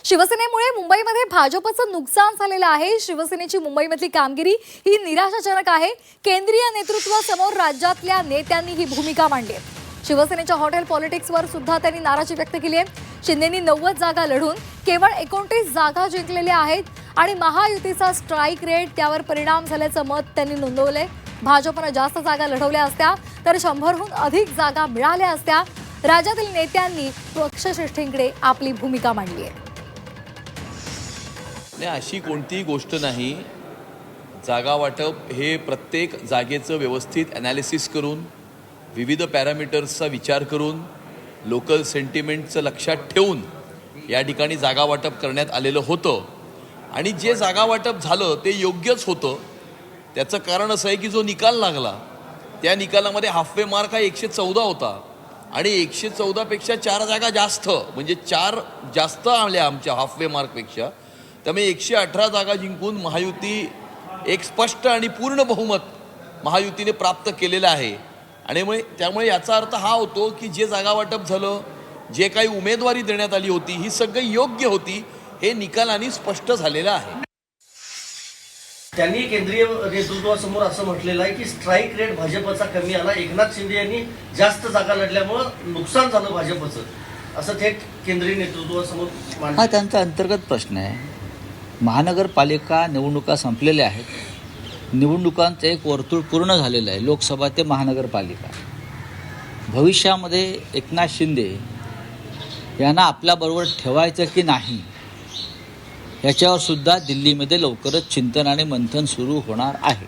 शिवसेनेमुळे मुंबईमध्ये भाजपचं नुकसान झालेलं आहे। शिवसेनेची मुंबईमधली कामगिरी ही निराशाजनक आहे। केंद्रीय नेतृत्वासमोर राज्यातल्या नेत्यांनी ही भूमिका मांडली आहे। शिवसेनेच्या हॉटेल पॉलिटिक्सवर सुद्धा त्यांनी नाराजी व्यक्त केली आहे। शिंदेंनी 90 जागा लढून केवळ 29 जागा जिंकलेल्या आहेत आणि महायुतीचा स्ट्राईक रेट त्यावर परिणाम झाल्याचं मत त्यांनी नोंदवलंय। भाजपने जास्त जागा लढवल्या असत्या तर 100हून अधिक जागा मिळाल्या असत्या। राज्यातील नेत्यांनी पक्षश्रेष्ठींकडे आपली भूमिका मांडली आहे। अशी कोणतीही गोष्ट नाही। जागा वाटप हे प्रत्येक जागेचं व्यवस्थित ॲनालिसिस करून विविध पॅरामीटर्सचा विचार करून लोकल सेंटिमेंटचं लक्षात ठेवून या ठिकाणी जागा वाटप करण्यात आलेलं होतं आणि जे जागा वाटप झालं ते योग्यच होतं। त्याचं कारण असं आहे की जो निकाल लागला त्या निकालामध्ये हाफवे मार्क हा 114 होता आणि 114 पेक्षा 4 जागा जास्त, म्हणजे 4 जास्त आल्या आमच्या हाफवे मार्कपेक्षा। त्यामुळे 118 जागा जिंकून महायुती एक स्पष्ट आणि पूर्ण बहुमत महायुतीने प्राप्त केलेलं आहे। आणि त्यामुळे याचा अर्थ हा होतो की जे जागा वाटप झालं, जे काही उमेदवारी देण्यात आली होती ही सगळी योग्य होती, हे निकालांनी स्पष्ट झालेलं आहे। त्यांनी केंद्रीय नेतृत्वासमोर असं म्हटलेलं आहे की स्ट्राईक रेट भाजपचा कमी आला, एकनाथ शिंदे यांनी जास्त जागा लढल्यामुळे नुकसान झालं भाजपचं, असं थेट केंद्रीय नेतृत्वासमोर मांडलं। हा त्यांचा अंतर्गत प्रश्न आहे। महानगरपालिका निवडणुका संपलेल्या आहेत। निवडणुकांचं एक वर्तुळ पूर्ण झालेलं आहे, लोकसभा ते महानगरपालिका। भविष्यामध्ये एकनाथ शिंदे यांना आपल्याबरोबर ठेवायचं की नाही याच्यावर सुद्धा दिल्लीमध्ये लवकरच चिंतन आणि मंथन सुरू होणार आहे।